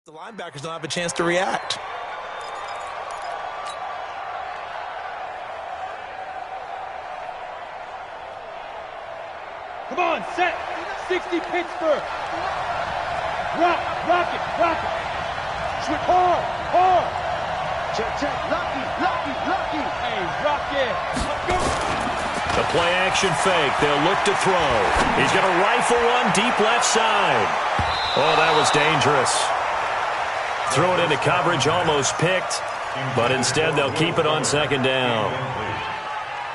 The linebackers don't have a chance to react. Come on, set. 60 Pittsburgh. Rock it. Switch hard. Check. Lucky. Hey, rock it. Go. The play action fake. They'll look to throw. He's going to rifle one deep left side. Oh, that was dangerous. Throw it into coverage, almost picked, but instead they'll keep it on second down.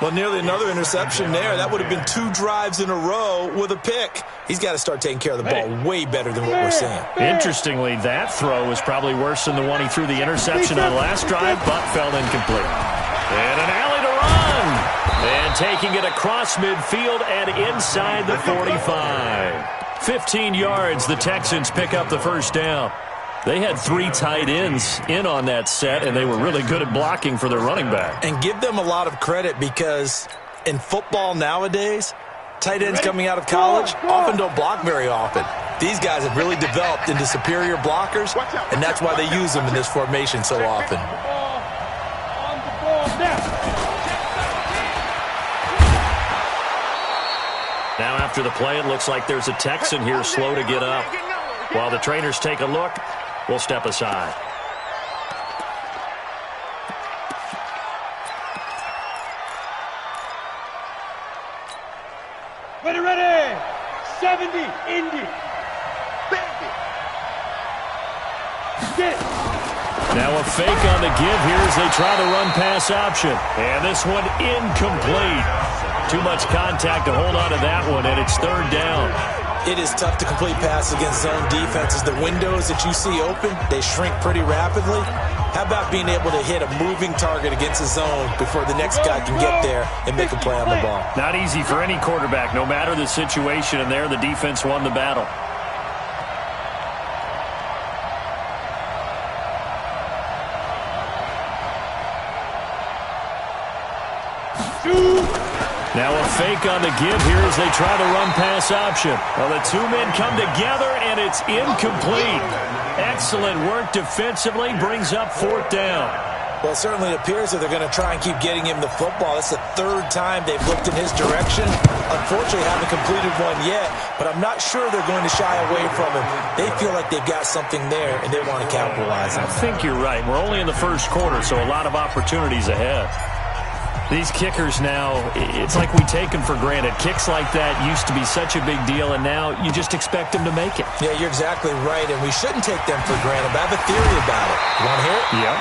Well, nearly another interception there. That would have been 2 drives in a row with a pick. He's got to start taking care of the ball way better than what we're seeing. Interestingly, that throw was probably worse than the one he threw the interception on last drive, but fell incomplete. And an alley to run. And taking it across midfield and inside the 45. 15 yards, the Texans pick up the first down. They had 3 tight ends in on that set, and they were really good at blocking for their running back. And give them a lot of credit because in football nowadays, tight ends coming out of college often don't block very often. These guys have really developed into superior blockers, and that's why they use them in this formation so often. Now after the play, it looks like there's a Texan here slow to get up. While the trainers take a look, we'll step aside. Ready. 70, Indy. Now a fake on the give here as they try the run-pass option. And this one incomplete. Too much contact to hold on to that one, and it's third down. It is tough to complete passes against zone defenses. The windows that you see open, they shrink pretty rapidly. How about being able to hit a moving target against a zone before the next guy can get there and make a play on the ball? Not easy for any quarterback, no matter the situation, and there the defense won the battle. Now a fake on the give here as they try the run-pass option. Well, the 2 men come together, and it's incomplete. Excellent work defensively, brings up fourth down. Well, it certainly appears that they're going to try and keep getting him the football. That's the 3rd time they've looked in his direction. Unfortunately, haven't completed one yet, but I'm not sure they're going to shy away from him. They feel like they've got something there, and they want to capitalize on it. I think you're right. We're only in the first quarter, so a lot of opportunities ahead. These kickers now, it's like we take them for granted. Kicks like that used to be such a big deal, and now you just expect them to make it. Yeah, you're exactly right, and we shouldn't take them for granted, but I have a theory about it. You want to hear it? Yeah.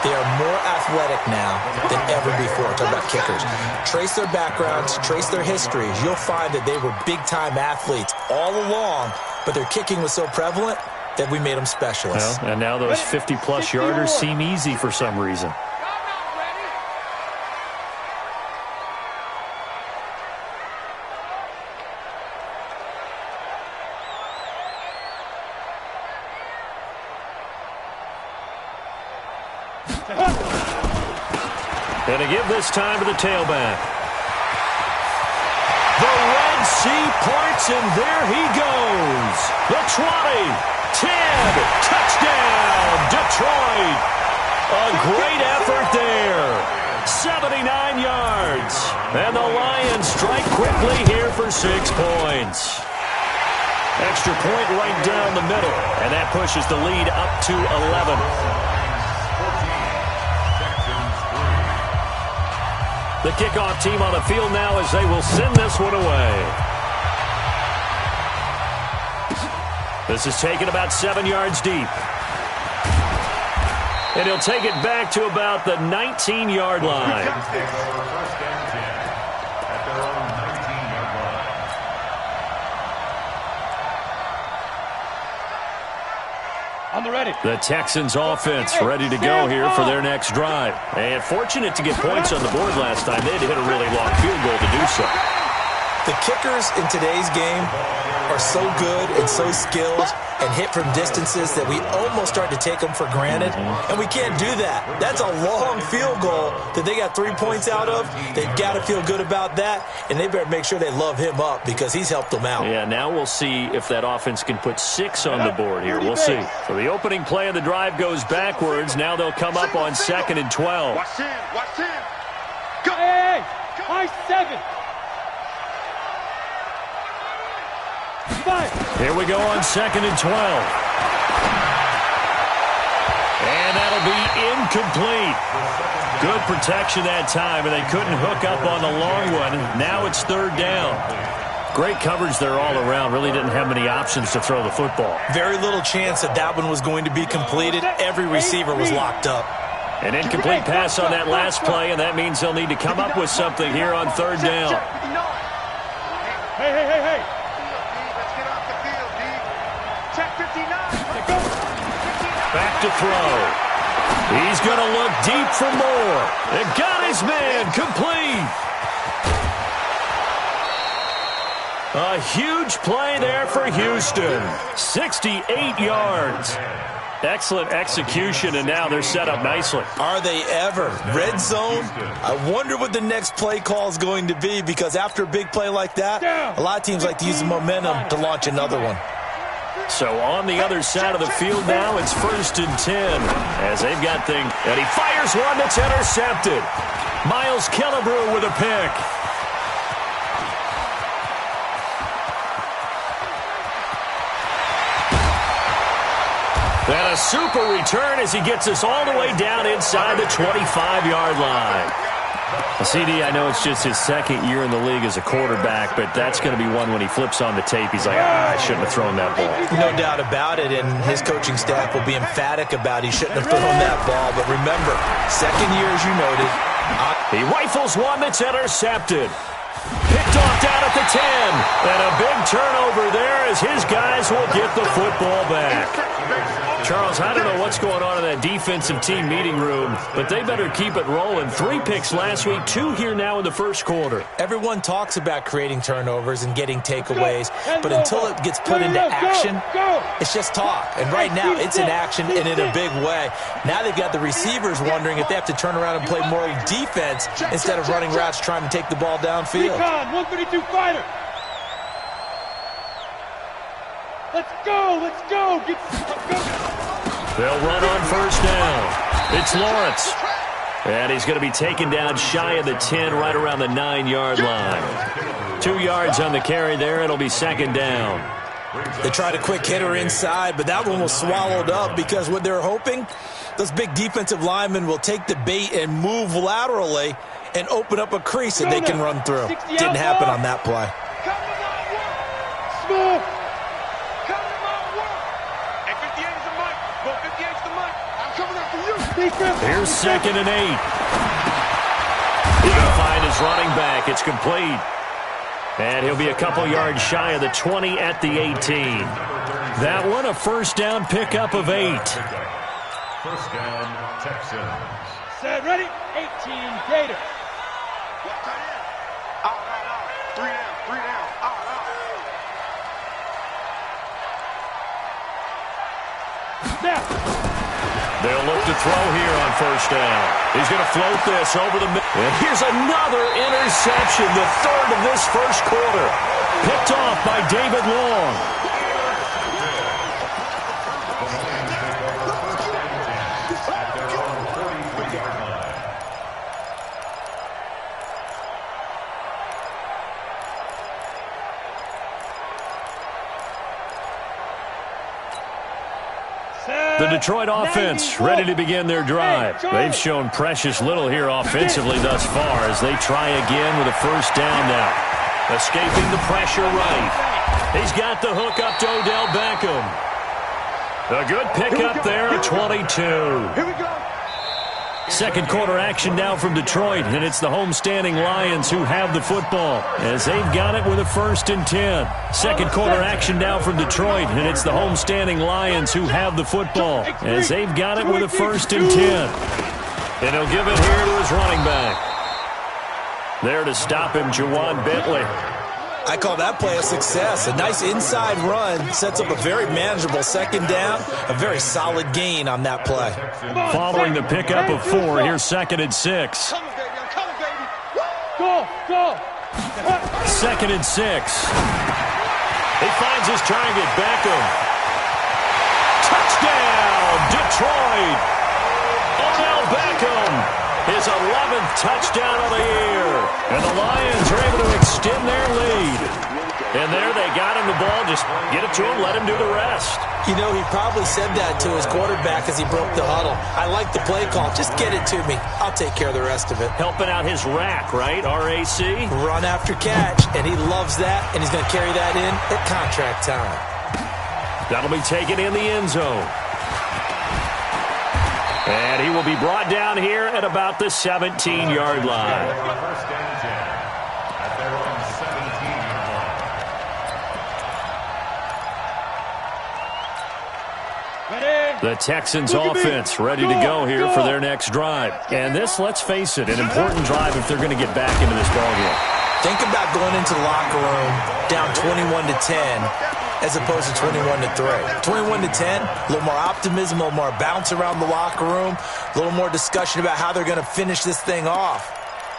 They are more athletic now than ever before. Talk about kickers. Trace their backgrounds, trace their histories. You'll find that they were big-time athletes all along, but their kicking was so prevalent that we made them specialists. Well, and now those 50-plus yarders seem easy for some reason. And to give this time to the tailback. The Red Sea parts, and there he goes. The 20, 10, touchdown, Detroit. A great effort there. 79 yards. And the Lions strike quickly here for 6 points. Extra point right down the middle, and that pushes the lead up to 11. The kickoff team on the field now as they will send this one away. This is taken about 7 yards deep. And he'll take it back to about the 19-yard line. On the ready. The Texans offense ready to go here for their next drive. And fortunate to get points on the board last time. They had to hit a really long field goal to do so. The kickers in today's game are so good and so skilled and hit from distances that we almost start to take them for granted, and we can't do that. That's a long field goal that they got 3 points out of. They've got to feel good about that, and they better make sure they love him up because he's helped them out. Yeah, now we'll see if that offense can put 6 on the board here. We'll see. So the opening play of the drive goes backwards. Now they'll come up on 2nd and 12. Watch him. Watch him. Go. Hey, high 7. Here we go on 2nd and 12. And that'll be incomplete. Good protection that time, and they couldn't hook up on the long one. Now it's 3rd down. Great coverage there all around. Really didn't have many options to throw the football. Very little chance that that one was going to be completed. Every receiver was locked up. An incomplete pass on that last play, and that means they'll need to come up with something here on 3rd down. Hey. Back to throw. He's going to look deep for more. And got his man complete. A huge play there for Houston. 68 yards. Excellent execution, and now they're set up nicely. Are they ever? Red zone? I wonder what the next play call is going to be, because after a big play like that, a lot of teams like to use the momentum to launch another one. So on the other side of the field now, it's 1st and 10 as they've got things. And he fires one that's intercepted. Miles Killebrew with a pick. And a super return as he gets us all the way down inside the 25-yard line. CD, I know it's just his 2nd year in the league as a quarterback, but that's going to be one when he flips on the tape. He's like, I shouldn't have thrown that ball. No doubt about it, and his coaching staff will be emphatic about he shouldn't have thrown that ball. But remember, 2nd year, as you noted. He rifles one that's intercepted. Picked off down at the 10. And a big turnover there as his guys will get the football back. Charles, I don't know what's going on in that defensive team meeting room, but they better keep it rolling. 3 picks last week, 2 here now in the 1st quarter. Everyone talks about creating turnovers and getting takeaways, but until it gets put into action, it's just talk. And right now, it's in action and in a big way. Now they've got the receivers wondering if they have to turn around and play more defense instead of running routes trying to take the ball downfield. 132 fighter. Let's go. They'll run on 1st down. It's Lawrence. And he's going to be taken down shy of the 10, right around the 9-yard line. 2 yards on the carry there. It'll be 2nd down. They tried a quick hitter inside, but that one was swallowed up because what they're hoping, those big defensive linemen will take the bait and move laterally and open up a crease that they can run through. Didn't happen on that play. Smooth. Here's 2nd and 8. He's going to find his running back. It's complete. And he'll be a couple yards shy of the 20 at the 18. That one a 1st down pickup of 8. 1st down, Texans. Set, ready? 18, Gators. Three down. Snap. They'll look to throw here on 1st down. He's going to float this over the middle. And here's another interception, the 3rd of this 1st quarter. Picked off by David Long. The Detroit offense ready to begin their drive. They've shown precious little here offensively thus far as they try again with a 1st down now. Escaping the pressure right. He's got the hook up to Odell Beckham. A good pickup there at 22. Here we go. 2nd quarter action now from Detroit, and it's the homestanding Lions who have the football as they've got it with a 1st and 10. 2nd quarter action now from Detroit, and it's the homestanding Lions who have the football as they've got it with a 1st and 10. And he'll give it here to his running back. There to stop him, Juwan Bentley. I call that play a success. A nice inside run sets up a very manageable second down. A very solid gain on that play. Following the pickup of 4, here's 2nd and 6. Coming, baby. I'm coming, baby. Go, go. 2nd and 6. He finds his target, Beckham. Touchdown, Detroit. Odell Beckham, his 11th touchdown of the year. And the Lions are able to extend their lead. And there they got him the ball. Just get it to him, let him do the rest. You know, he probably said that to his quarterback as he broke the huddle. I like the play call. Just get it to me. I'll take care of the rest of it. Helping out his rack, right? R-A-C? Run after catch, and he loves that, and he's going to carry that in at contract time. That'll be taken in the end zone. And he will be brought down here at about the 17-yard line. First and 10 at their own 17-yard line. The Texans offense ready to go here for their next drive. And this, let's face it, an important drive if they're going to get back into this ballgame. Think about going into the locker room down 21-10 as opposed to 21-3. 21-10, a little more optimism, a little more bounce around the locker room, a little more discussion about how they're going to finish this thing off.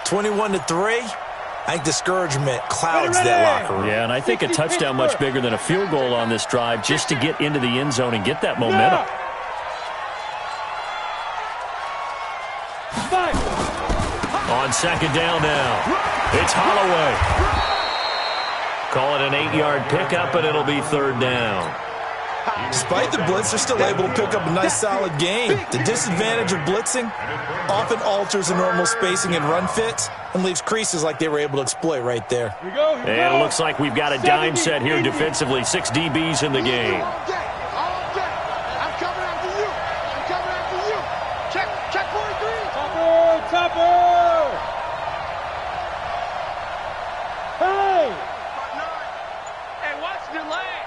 21-3, I think discouragement clouds that locker room. Yeah, and I think a touchdown much bigger than a field goal on this drive just to get into the end zone and get that momentum. On 2nd down now, it's Holloway. Call it an 8-yard pickup, and it'll be 3rd down. Despite the blitz, they're still able to pick up a nice solid gain. The disadvantage of blitzing often alters the normal spacing and run fits and leaves creases like they were able to exploit right there. And it looks like we've got a dime set here defensively. 6 DBs in the game. All day. I'm coming after you. I'm coming after you. Check 43. Topper. Hey. Hey, watch the lane.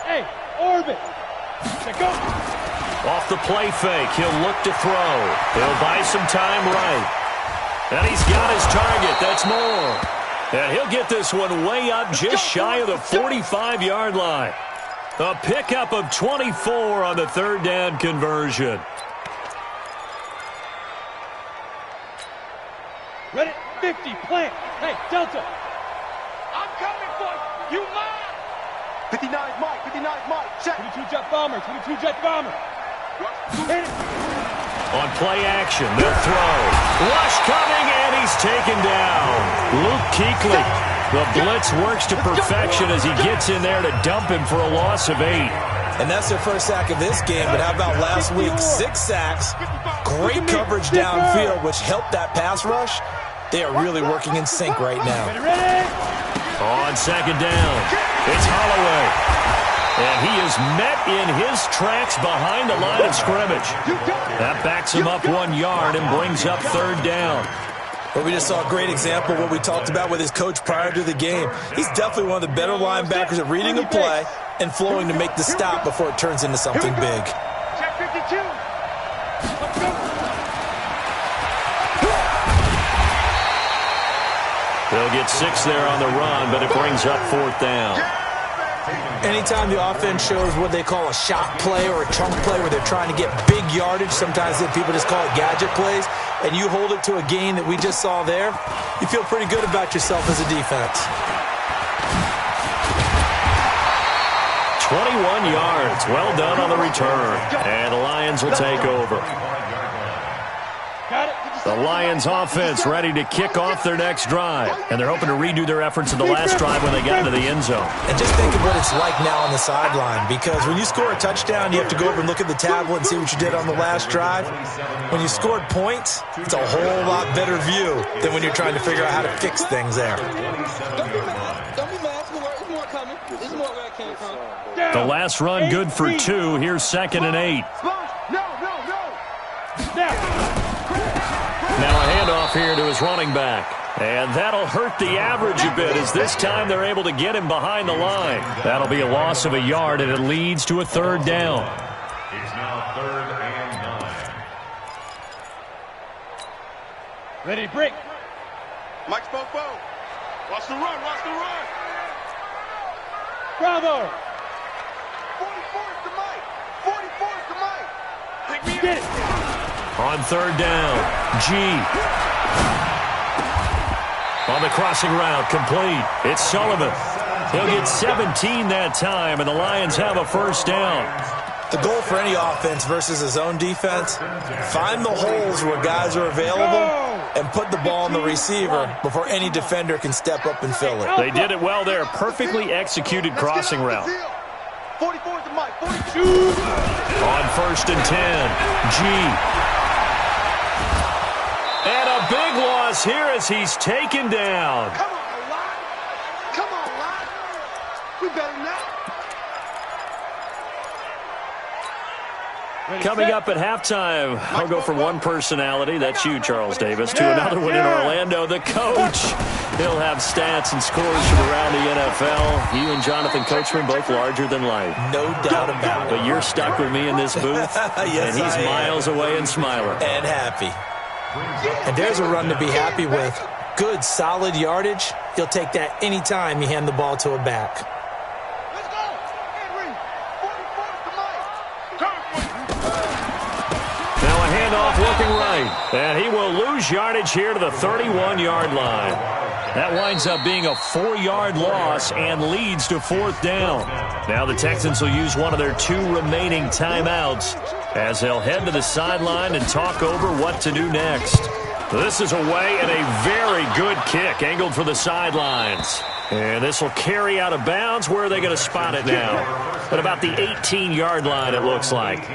Hey, orbit. Go. Off the play fake, he'll look to throw. He'll buy some time right. And he's got his target. That's more. And he'll get this one way up just shy of the 45-yard line. A pickup of 24 on the 3rd down conversion. Ready, 50, plant. Hey, Delta. I'm coming for you. You mine. 59 Mike. Check. 22 jet bomber. Hit it. On play action, they'll throw. Rush coming, and he's taken down. Luke Kuechly. The blitz works to perfection as he gets in there to dump him for a loss of 8. And that's their first sack of this game, but how about last week? 6 sacks, great coverage downfield, which helped that pass rush. They are really working in sync right now. On 2nd down, it's Holloway. And he is met in his tracks behind the line of scrimmage. That backs him up 1 yard and brings up 3rd down. But we just saw a great example of what we talked about with his coach prior to the game. He's definitely one of the better linebackers at reading a play and flowing to make the stop before it turns into something big. Check 52. Let's go. They'll get 6 there on the run, but it brings up 4th down. Anytime the offense shows what they call a shot play or a chunk play where they're trying to get big yardage, sometimes people just call it gadget plays, and you hold it to a gain that we just saw there, you feel pretty good about yourself as a defense. 21 yards. Well done on the return. And the Lions will take over. Got it. The Lions offense ready to kick off their next drive. And they're hoping to redo their efforts in the last drive when they got into the end zone. And just think of what it's like now on the sideline, because when you score a touchdown, you have to go over and look at the tablet and see what you did on the last drive. When you scored points, it's a whole lot better view than when you're trying to figure out how to fix things there. Don't be mad. There's more coming. There's more where I came from. The last run good for 2. Here's 2nd and 8. No. Now a handoff here to his running back. And that'll hurt the average a bit as this time they're able to get him behind the line. That'll be a loss of a yard, and it leads to a 3rd down. It's now 3rd and 9. Ready, break. Mike spoke both. Watch the run, watch the run. Bravo. 44 is to Mike. 44 is to Mike. Pick me Get up. it. On third down, G. On the crossing route, complete. It's Sullivan. He'll get 17 that time, and the Lions have a first down. The goal for any offense versus his own defense, find the holes where guys are available and put the ball on the receiver before any defender can step up and fill it. They did it well there. Perfectly executed crossing route. 44 is to Mike. 42. On first and 10, G. And a big loss here as he's taken down. Come on, Lot. Come on, Lot. We better not. Coming up at halftime, I'll go from one personality, that's you, Charles Davis, to another one in Orlando, the coach. He'll have stats and scores from around the NFL. You and Jonathan Coachman both larger than life. No doubt about it. But you're stuck with me in this booth, Yes, and he's I am. miles away and smiling. And happy. And there's a run to be happy with. Good, solid yardage. He'll take that any time you hand the ball to a back. Let's go. Henry. 44 is to Mike. Turn. Now a handoff looking right, and he will lose yardage here to the 31-yard line. That winds up being a 4-yard loss and leads to fourth down. Now the Texans will use one of their 2 remaining timeouts as they'll head to the sideline and talk over what to do next. This is away and a very good kick angled for the sidelines. And this will carry out of bounds. Where are they going to spot it now? At about the 18-yard line, it looks like.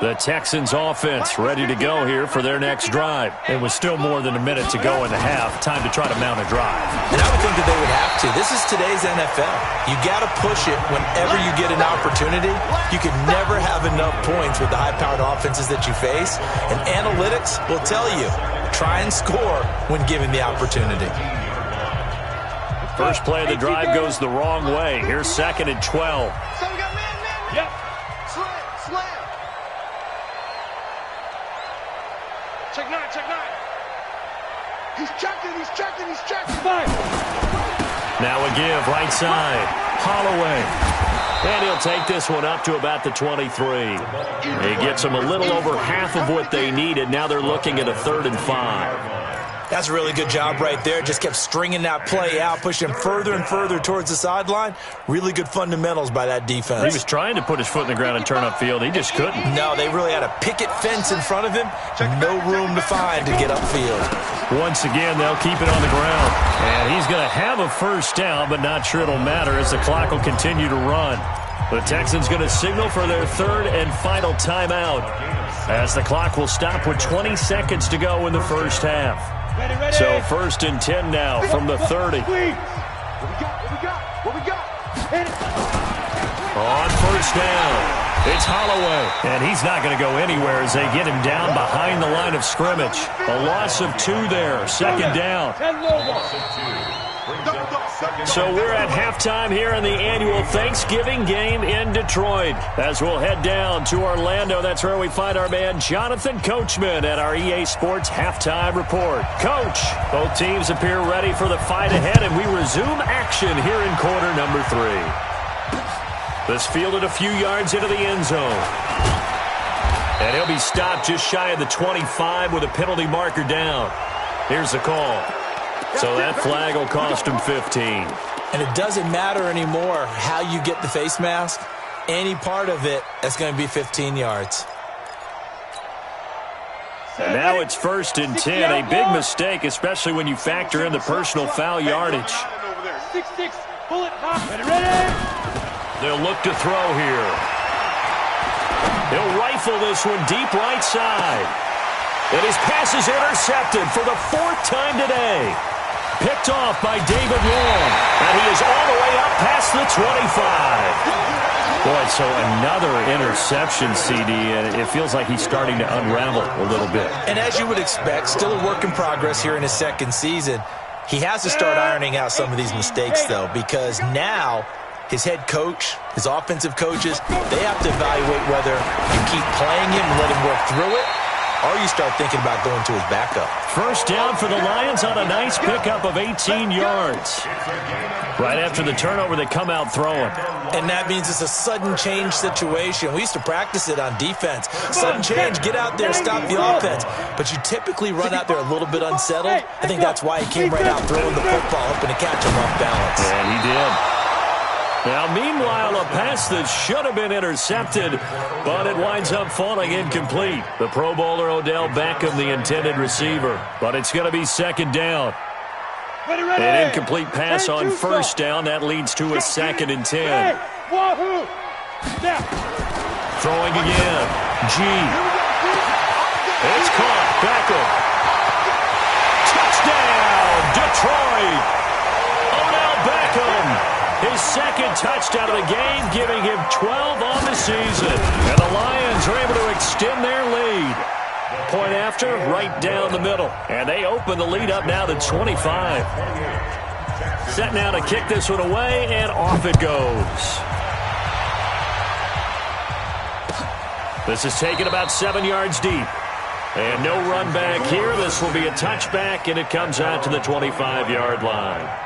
The Texans offense ready to go here for their next drive. It was still more than a minute to go in the half. Time to try to mount a drive. And I would think that they would have to. This is today's NFL. You got to push it whenever you get an opportunity. You can never have enough points with the high-powered offenses that you face. And analytics will tell you, try and score when given the opportunity. First play of the drive goes the wrong way. Here's second and 12. So we got man. Yep. Slam. Check 9, check 9. He's checking. Fire. Now a give, right side. Holloway. And he'll take this one up to about the 23. He gets them a little over half of what they needed. Now they're looking at a 3rd and 5. That's a really good job right there. Just kept stringing that play out, pushing him further and further towards the sideline. Really good fundamentals by that defense. He was trying to put his foot in the ground and turn upfield. He just couldn't. No, they really had a picket fence in front of him. No room to find to get upfield. Once again, they'll keep it on the ground. And he's going to have a first down, but not sure it'll matter as the clock will continue to run. The Texans going to signal for their 3rd and final timeout as the clock will stop with 20 seconds to go in the first half. Ready. So 1st and 10 now from the 30. What we got? On first down, it's Holloway. And he's not going to go anywhere as they get him down behind the line of scrimmage. A loss of 2 there, second down. So we're at halftime here in the annual Thanksgiving game in Detroit. As we'll head down to Orlando, that's where we find our man Jonathan Coachman at our EA Sports Halftime Report. Coach, both teams appear ready for the fight ahead, and we resume action here in quarter number 3. This fielded a few yards into the end zone. And he'll be stopped just shy of the 25 with a penalty marker down. Here's the call. So that flag will cost him 15. And it doesn't matter anymore how you get the face mask. Any part of it, that's going to be 15 yards. And now it's 1st and 10. A big mistake, especially when you factor in the personal foul yardage. 6-6. Bullet hot. Ready. They'll look to throw here. He'll rifle this one deep right side. And his pass is intercepted for the 4th time today. Picked off by David Long. And he is all the way up past the 25. Boy, so another interception, CD, and it feels like he's starting to unravel a little bit. And as you would expect, still a work in progress here in his 2nd season. He has to start ironing out some of these mistakes, though, because now his head coach, his offensive coaches, they have to evaluate whether you keep playing him and let him work through it, or you start thinking about going to his backup. First down for the Lions on a nice pickup of 18 yards. Right after the turnover, they come out throwing. And that means it's a sudden change situation. We used to practice it on defense. Sudden change, get out there, stop the offense. But you typically run out there a little bit unsettled. I think that's why he came right out throwing the football, hoping to catch him off balance. And he did. Now, meanwhile, a pass that should have been intercepted, but it winds up falling incomplete. The Pro Bowler Odell Beckham, the intended receiver. But it's going to be second down. An incomplete pass on first down. That leads to a 2nd and 10. Throwing again. G. It's caught. Beckham. Touchdown, Detroit. Odell Beckham. His 2nd touchdown of the game, giving him 12 on the season. And the Lions are able to extend their lead. Point after, right down the middle. And they open the lead up now to 25. Set now to kick this one away, and off it goes. This is taken about 7 yards deep. And no run back here. This will be a touchback, and it comes out to the 25-yard line.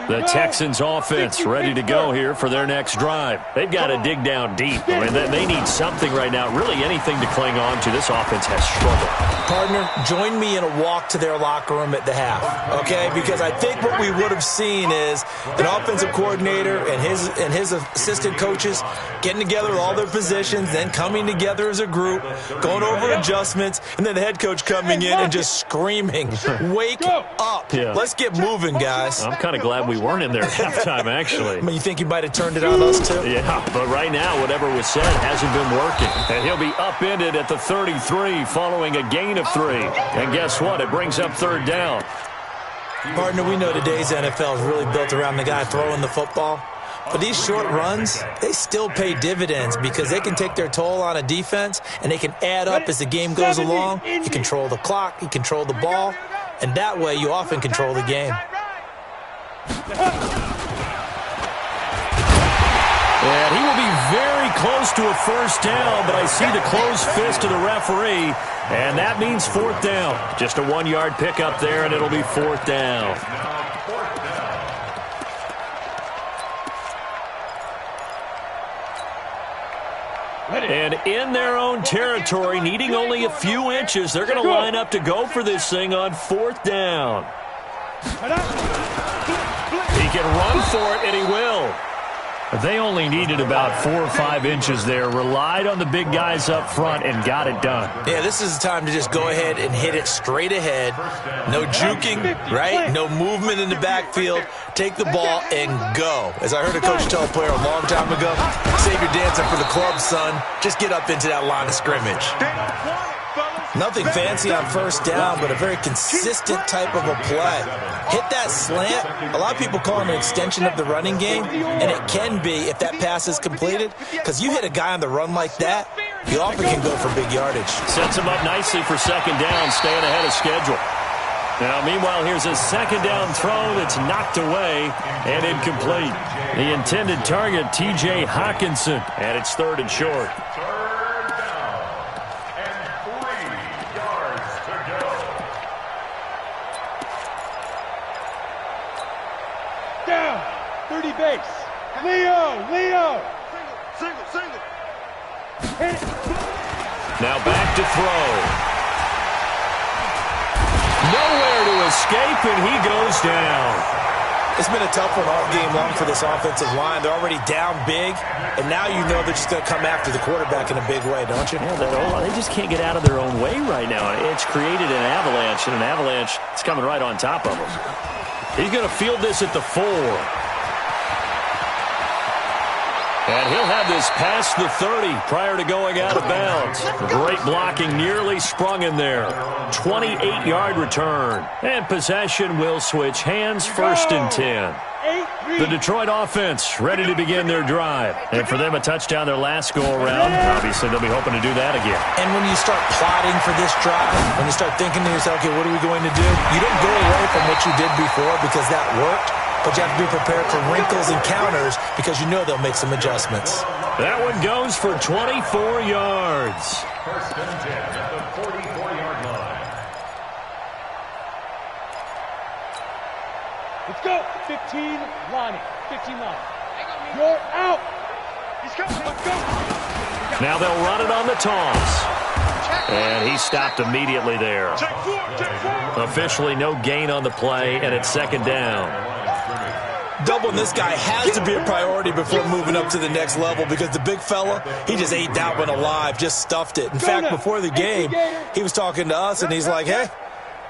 The Texans offense ready to go here for their next drive. They've got to dig down deep. I mean, they need something right now, really anything to cling on to. This offense has struggled. Partner, join me in a walk to their locker room at the half, okay? Because I think what we would have seen is an offensive coordinator and his assistant coaches getting together with all their positions, then coming together as a group, going over adjustments, and then the head coach coming in and just screaming, "Wake up. Yeah. Let's get moving, guys." I'm kind of glad we weren't in there at halftime, actually. I mean, you think he might have turned it on us, too? Yeah, but right now, whatever was said hasn't been working. And he'll be upended at the 33 following a gain of 3. And guess what? It brings up 3rd down. Partner, we know today's NFL is really built around the guy throwing the football. But these short runs, they still pay dividends because they can take their toll on a defense, and they can add up as the game goes along. You control the clock, you control the ball, and that way you often control the game. And he will be very close to a first down, but I see the closed fist of the referee, and that means 4th down. Just a 1-yard pickup there, and it'll be 4th down. And in their own territory, needing only a few inches, they're going to line up to go for this thing on 4th down. He can run for it, and he will. They only needed about 4 or 5 inches there, relied on the big guys up front, and got it done. Yeah, this is the time to just go ahead and hit it straight ahead. No juking, right? No movement in the backfield. Take the ball and go. As I heard a coach tell a player a long time ago, save your dancing for the club, son. Just get up into that line of scrimmage. Nothing fancy on first down, but a very consistent type of a play. Hit that slant. A lot of people call it an extension of the running game, and it can be if that pass is completed, because you hit a guy on the run like that, you often can go for big yardage. Sets him up nicely for 2nd down, staying ahead of schedule. Now, meanwhile, here's a 2nd down throw that's knocked away and incomplete. The intended target, T.J. Hawkinson, and it's 3rd and short. Down, 30 base. Leo. Single. Hit it. Now back to throw. Nowhere to escape, and he goes down. It's been a tough one all game long for this offensive line. They're already down big, and now you know they're just going to come after the quarterback in a big way, don't you? Yeah, they just can't get out of their own way right now. It's created an avalanche, and an avalanche is coming right on top of them. He's going to field this at the 4. And he'll have this past the 30 prior to going out of bounds. Great blocking, nearly sprung in there. 28-yard return. And possession will switch hands, 1st and 10. 8 The Detroit offense ready to begin their drive. And for them, a touchdown their last go-around. Obviously, they'll be hoping to do that again. And when you start plotting for this drive, when you start thinking to yourself, okay, what are we going to do? You don't go away from what you did before because that worked, but you have to be prepared for wrinkles and counters because you know they'll make some adjustments. That one goes for 24 yards. First and 10 at the 44-yard line. Let's go. 15 lining. 15 line. You're out. He's coming. Let's go. Now they'll run it on the toss. And he stopped immediately there. Officially no gain on the play, and it's second down. Doubling this guy has to be a priority before moving up to the next level because the big fella, he just ate that one alive, just stuffed it. In fact, before the game, he was talking to us, and he's like, hey,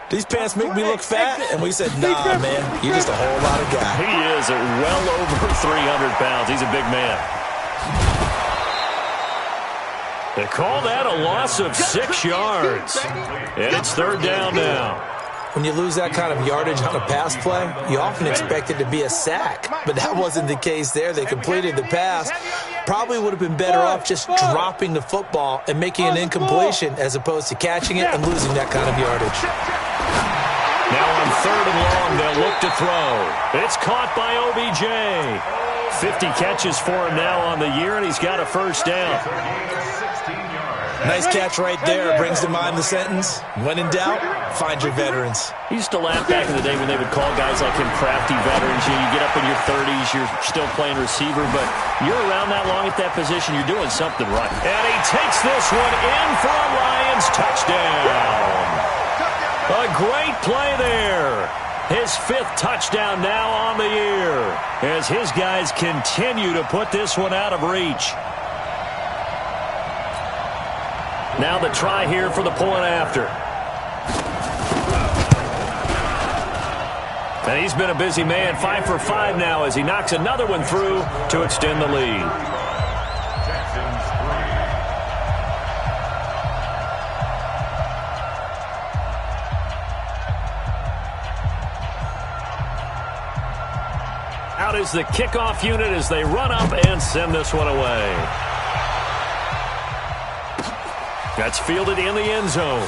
these pants make me look fat? And we said, nah, man, you're just a whole lot of guy. He is at well over 300 pounds. He's a big man. They call that a loss of 6 yards. And it's third down now. When you lose that kind of yardage on a pass play, you often expect it to be a sack. But that wasn't the case there. They completed the pass. Probably would have been better off just dropping the football and making an incompletion as opposed to catching it and losing that kind of yardage. Now on third and long, they'll look to throw. It's caught by OBJ. 50 catches for him now on the year, and he's got a first down. Nice catch right there. Brings to mind the sentence, when in doubt, find your veterans. He used to laugh back in the day when they would call guys like him crafty veterans. You get up in your 30s, you're still playing receiver, but you're around that long at that position, you're doing something right. And he takes this one in for a Lions touchdown. A great play there. His 5th touchdown now on the year as his guys continue to put this one out of reach. Now the try here for the point after. And he's been a busy man, 5 for 5 now as he knocks another one through to extend the lead. Out is the kickoff unit as they run up and send this one away. That's fielded in the end zone.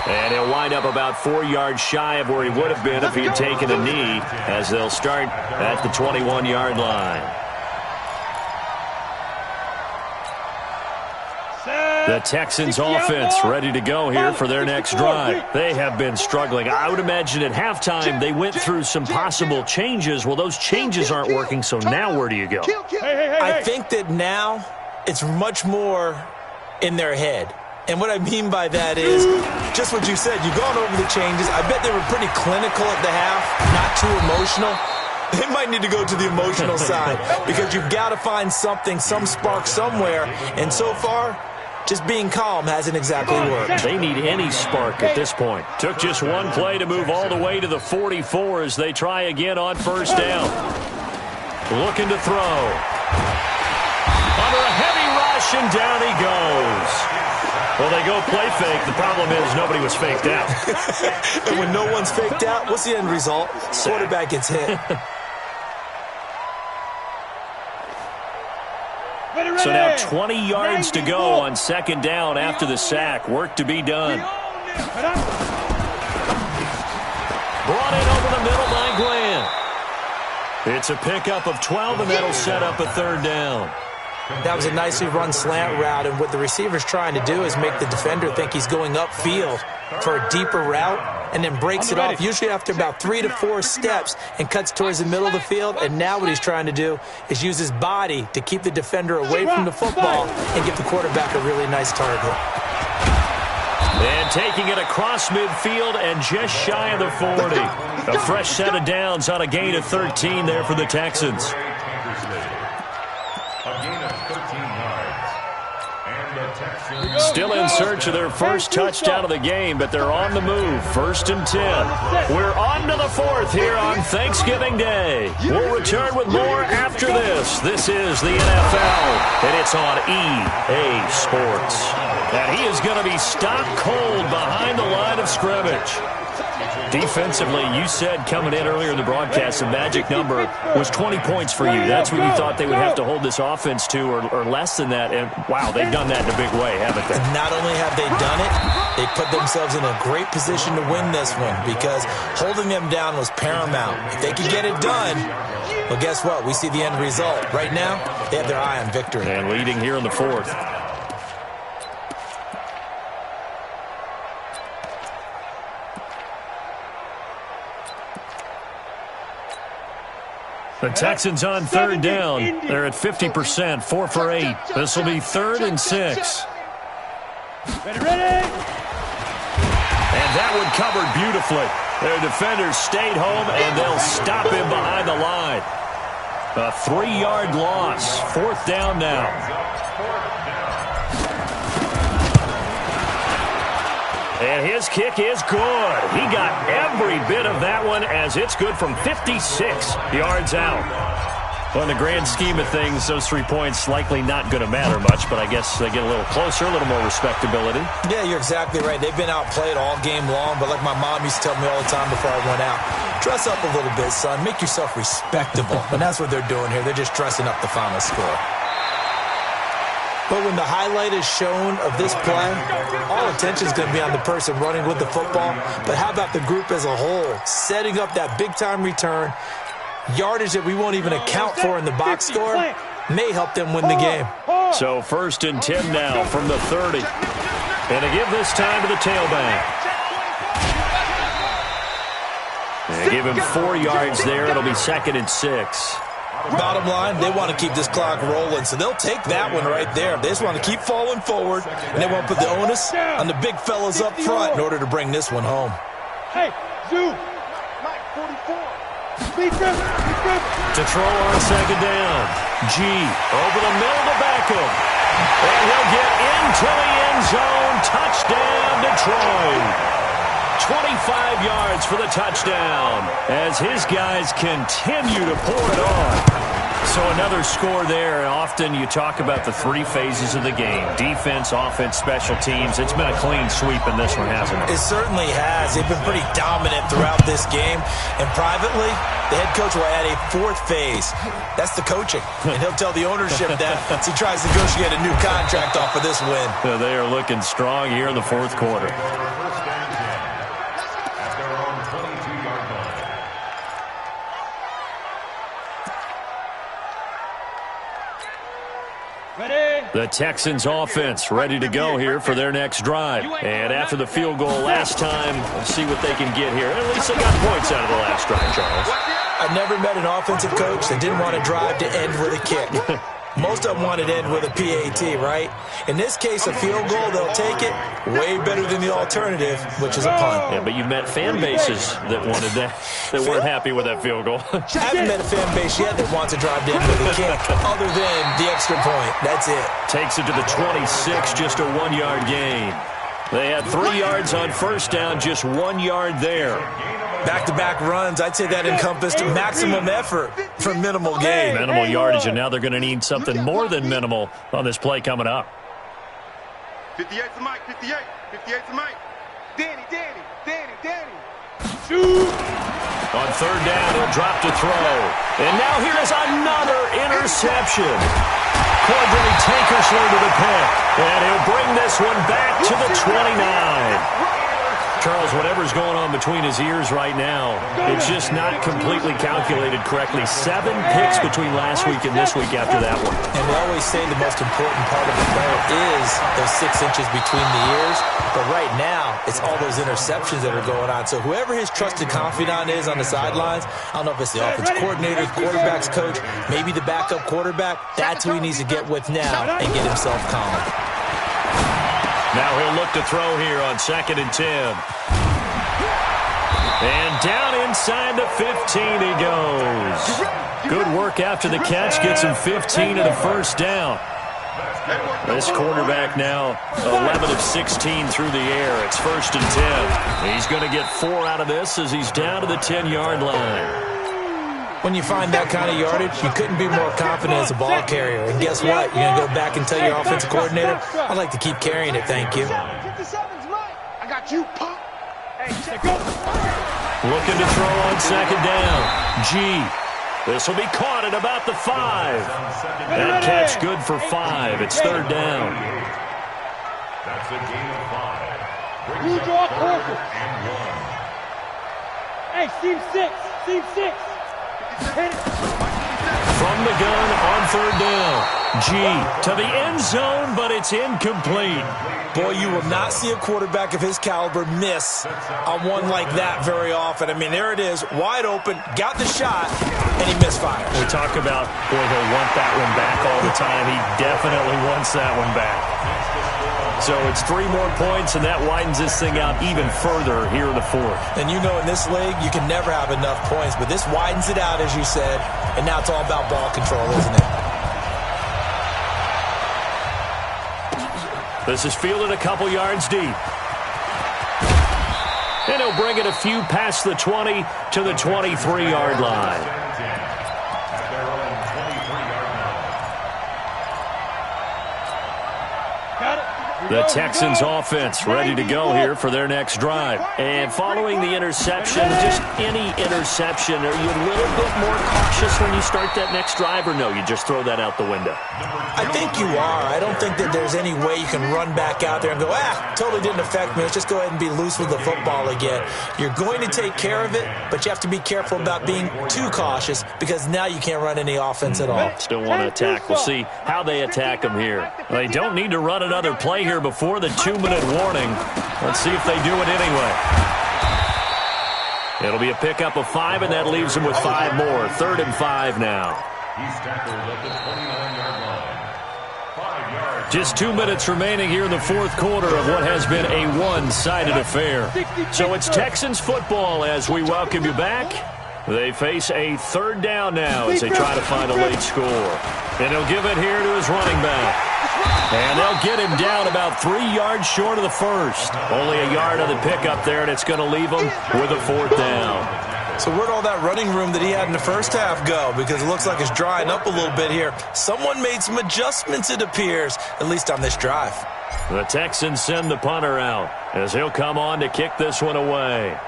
And he'll wind up about 4 yards shy of where he would have been if he had taken a knee, as they'll start at the 21-yard line. The Texans offense ready to go here for their next drive. They have been struggling. I would imagine at halftime they went through some possible changes. Well, those changes aren't working, so now where do you go? I think that now it's much more in their head. And what I mean by that is just what you said. You've gone over the changes. I bet they were pretty clinical at the half, not too emotional. They might need to go to the emotional side because you've got to find something, some spark somewhere. And so far, just being calm hasn't exactly worked. They need any spark at this point. Took just one play to move all the way to the 44 as they try again on first down. Looking to throw. Under a heavy rush, and down he goes. Well, they go play fake. The problem is nobody was faked out. And when no one's faked out, what's the end result? Quarterback gets hit. So now 20 yards to go on second down after the sack. Work to be done. Brought in over the middle by Glenn. It's a pickup of 12, and that'll set up a third down. That was a nicely run slant route, and what the receiver's trying to do is make the defender think he's going upfield for a deeper route and then breaks it off, usually after about 3 to 4 steps, and cuts towards the middle of the field. And now what he's trying to do is use his body to keep the defender away from the football and give the quarterback a really nice target. And taking it across midfield and just shy of the 40. A fresh set of downs on a gain of 13 there for the Texans. Still in search of their first touchdown of the game, but they're on the move. 1st and 10. We're on to the 4th here on Thanksgiving Day. We'll return with more after this. This is the NFL, and it's on EA Sports. And he is going to be stopped cold behind the line of scrimmage. Defensively, you said coming in earlier in the broadcast, the magic number was 20 points for you. That's what you thought they would have to hold this offense to, or less than that. And, wow, they've done that in a big way, haven't they? And not only have they done it, they put themselves in a great position to win this one because holding them down was paramount. If they could get it done, well, guess what? We see the end result. Right now, they have their eye on victory. And leading here in the fourth. The Texans on third down. They're at 50%, 4 for 8. This will be 3rd and 6. Ready? And that one covered beautifully. Their defenders stayed home, and they'll stop him behind the line. A 3-yard loss. 4th down now. And his kick is good. He got every bit of that one as it's good from 56 yards out. Well, in the grand scheme of things, those 3 points likely not going to matter much, but I guess they get a little closer, a little more respectability. Yeah, you're exactly right. They've been outplayed all game long, but like my mom used to tell me all the time before I went out, dress up a little bit, son. Make yourself respectable. And that's what they're doing here. They're just dressing up the final score. But when the highlight is shown of this play, all attention is going to be on the person running with the football. But how about the group as a whole, setting up that big-time return, yardage that we won't even account for in the box score, may help them win the game. So 1st and 10 now from the 30. And they give this time to the tailback. They give him 4 yards there. It'll be 2nd and 6. Bottom line, they want to keep this clock rolling, so they'll take that one right there. They just want to keep falling forward, and they want to put the onus on the big fellas up front in order to bring this one home. Hey, Zoo. Mike, 44. Speed grip. To throw on 2nd down. G over the middle to Beckham. And he'll get into the end zone. Touchdown, Detroit. 25 yards for the touchdown as his guys continue to pour it on. So another score there. Often you talk about the 3 phases of the game. Defense, offense, special teams. It's been a clean sweep in this one, hasn't it? It certainly has. They've been pretty dominant throughout this game. And privately, the head coach will add a 4th phase. That's the coaching. And he'll tell the ownership that as he tries to negotiate a new contract off of this win. Yeah, they are looking strong here in the 4th quarter. The Texans offense ready to go here for their next drive. And after the field goal last time, we'll see what they can get here. At least they got points out of the last drive, Charles. I've never met an offensive coach that didn't want to drive to end with a kick. Most of them wanted to end with a PAT, right? In this case, a field goal, they'll take it. Way better than the alternative, which is a punt. Yeah, but you met fan bases that wanted that, that weren't happy with that field goal. I haven't met a fan base yet that wants to drive to end with a kick, other than the extra point. That's it. Takes it to the 26, just a 1-yard gain. They had 3 yards on 1st down, just 1 yard there. Back-to-back runs, I'd say that encompassed maximum effort for minimal gain. Minimal yardage, and now they're going to need something more than minimal on this play coming up. 58 to Mike, 58. 58 to Mike. Danny. Shoot. On 3rd down, he'll drop to throw. And now here is another interception. Cordray Tankersley to the pick. And he'll bring this one back to the 29. Charles, whatever's going on between his ears right now, it's just not completely calculated correctly. 7 picks between last week and this week after that one. And we always say the most important part of the play is those 6 inches between the ears. But right now, it's all those interceptions that are going on. So whoever his trusted confidant is on the sidelines, I don't know if it's the offensive coordinator, the quarterback's coach, maybe the backup quarterback, that's who he needs to get with now and get himself calm. Now he'll look to throw here on 2nd and 10. And down inside the 15 he goes. Good work after the catch. Gets him 15 and a 1st down. This quarterback now 11 of 16 through the air. It's 1st and 10. He's going to get 4 out of this as he's down to the 10-yard line. When you find that kind of yardage, you couldn't be more confident as a ball carrier. And guess what? You're going to go back and tell your offensive coordinator, I'd like to keep carrying it, thank you. 57's Mike. I got you, pop. Looking to throw on second down. G. This will be caught at about the 5. That catch good for 5. It's third down. That's a gain of 5. You draw closer. And 1. Hey, seam 6. Seam 6. Hit it. From the gun on third down. G to the end zone, but it's incomplete. Boy, you will not see a quarterback of his caliber miss on one like that very often. I mean, there it is, wide open, got the shot, and he misfires. We talk about, boy, he'll want that one back all the time. He definitely wants that one back. So it's 3 more points, and that widens this thing out even further here in the fourth. And you know in this league, you can never have enough points, but this widens it out, as you said, and now it's all about ball control, isn't it? This is fielded a couple yards deep. And he'll bring it a few past the 20 to the 23-yard line. The Texans offense ready to go here for their next drive. And following the interception, just any interception, are you a little bit more cautious when you start that next drive, or no, you just throw that out the window? I think you are. I don't think that there's any way you can run back out there and go, totally didn't affect me. Let's just go ahead and be loose with the football again. You're going to take care of it, but you have to be careful about being too cautious because now you can't run any offense at all. Still want to attack. We'll see how they attack them here. They don't need to run another play here before the 2-minute warning. Let's see if they do it anyway. It'll be a pickup of 5, and that leaves them with 5 more. 3rd and 5 now. He's tackled at the 29-yard line. 5 yards. Just 2 minutes remaining here in the fourth quarter of what has been a one-sided affair. So it's Texans football as we welcome you back. They face a 3rd down now as they try to find a late score. And he'll give it here to his running back. And they'll get him down about 3 yards short of the first. Only a yard on the pickup there, and it's going to leave him with a 4th down. So where'd all that running room that he had in the first half go? Because it looks like it's drying up a little bit here. Someone made some adjustments, it appears, at least on this drive. The Texans send the punter out as he'll come on to kick this one away.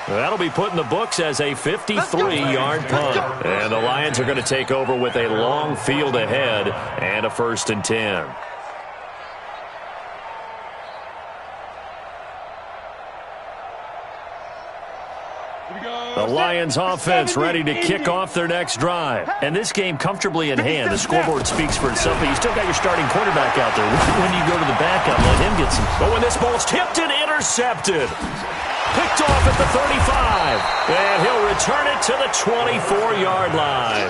That'll be put in the books as a 53-yard punt. And the Lions are going to take over with a long field ahead and a 1st and 10. The Lions offense ready to kick off their next drive. And this game comfortably in hand. The scoreboard speaks for itself, but you still got your starting quarterback out there. When you go to the backup, let him get some. But when this ball's tipped and intercepted. Picked off at the 35. And he'll return it to the 24-yard line.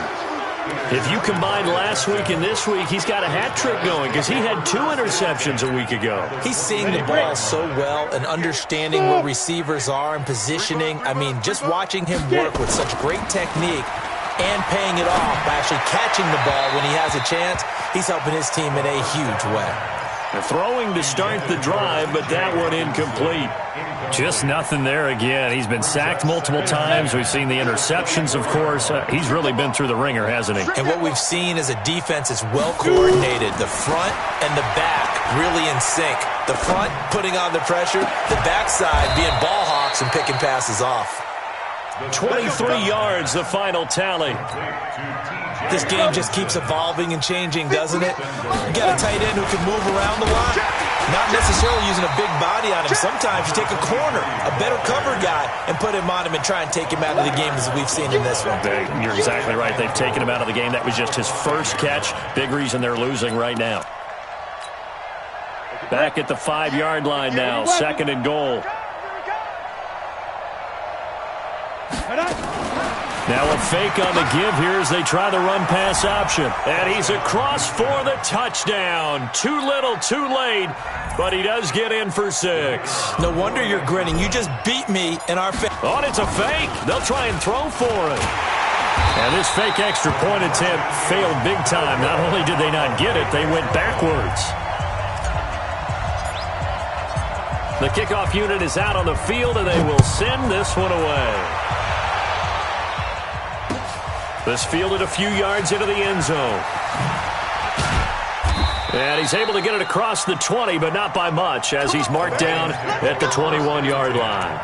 If you combine last week and this week, he's got a hat trick going because he had 2 interceptions a week ago. He's seeing the ball so well and understanding where receivers are and positioning. I mean, just watching him work with such great technique and paying it off by actually catching the ball when he has a chance, he's helping his team in a huge way. Throwing to start the drive, but that one incomplete. Just nothing there again. He's been sacked multiple times. We've seen the interceptions, of course. He's really been through the ringer, hasn't he? And what we've seen is a defense that's well coordinated. The front and the back really in sync. The front putting on the pressure, the backside being ball hawks and picking passes off. 23 yards, the final tally. This game just keeps evolving and changing, doesn't it? You got a tight end who can move around a lot. Not necessarily using a big body on him. Sometimes you take a corner, a better cover guy, and put him on him and try and take him out of the game as we've seen in this one. You're exactly right. They've taken him out of the game. That was just his first catch. Big reason they're losing right now. Back at the 5-yard line now. 2nd and goal. Now a fake on the give here as they try the run-pass option. And he's across for the touchdown. Too little, too late, but he does get in for 6. No wonder you're grinning. You just beat me in our Oh, and it's a fake. They'll try and throw for it. And this fake extra point attempt failed big time. Not only did they not get it, they went backwards. The kickoff unit is out on the field, and they will send this one away. This fielded a few yards into the end zone. And he's able to get it across the 20, but not by much, as he's marked down at the 21-yard line.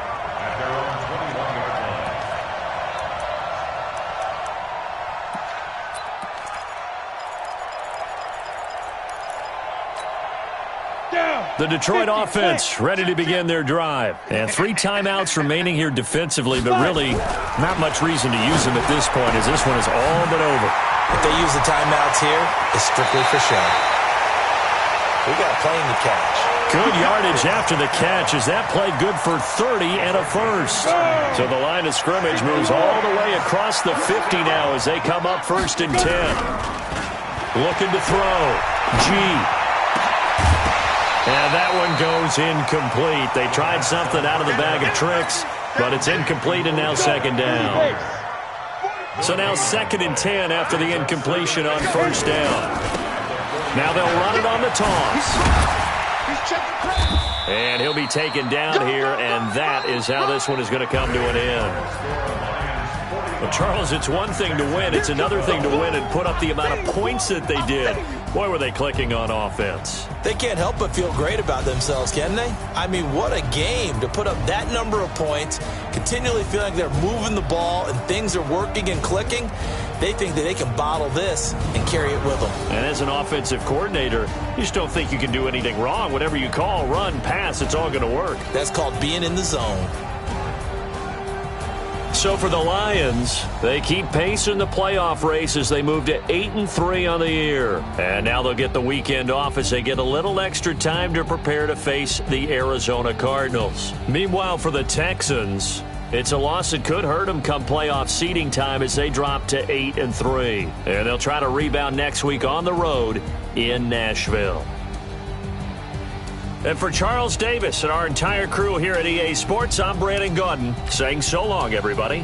The Detroit offense ready to begin their drive. And 3 timeouts remaining here defensively, but really not much reason to use them at this point, as this one is all but over. If they use the timeouts here, it's strictly for show. We got a plane to catch. Good yardage after the catch, as that play good for 30 and a first. So the line of scrimmage moves all the way across the 50 now as they come up 1st and 10. Looking to throw. G. And that one goes incomplete. They tried something out of the bag of tricks, but it's incomplete and now 2nd down. So now 2nd and 10 after the incompletion on 1st down. Now they'll run it on the toss. And he'll be taken down here, and that is how this one is going to come to an end. Well, Charles, it's one thing to win. It's another thing to win and put up the amount of points that they did. Boy, were they clicking on offense. They can't help but feel great about themselves, can they? I mean, what a game to put up that number of points, continually feeling like they're moving the ball and things are working and clicking. They think that they can bottle this and carry it with them. And as an offensive coordinator, you just don't think you can do anything wrong. Whatever you call, run, pass, it's all going to work. That's called being in the zone. So for the Lions, they keep pace in the playoff race as they move to 8-3 on the year. And now they'll get the weekend off as they get a little extra time to prepare to face the Arizona Cardinals. Meanwhile, for the Texans, it's a loss that could hurt them come playoff seeding time as they drop to 8-3. And they'll try to rebound next week on the road in Nashville. And for Charles Davis and our entire crew here at EA Sports, I'm Brandon Gaudin saying so long, everybody.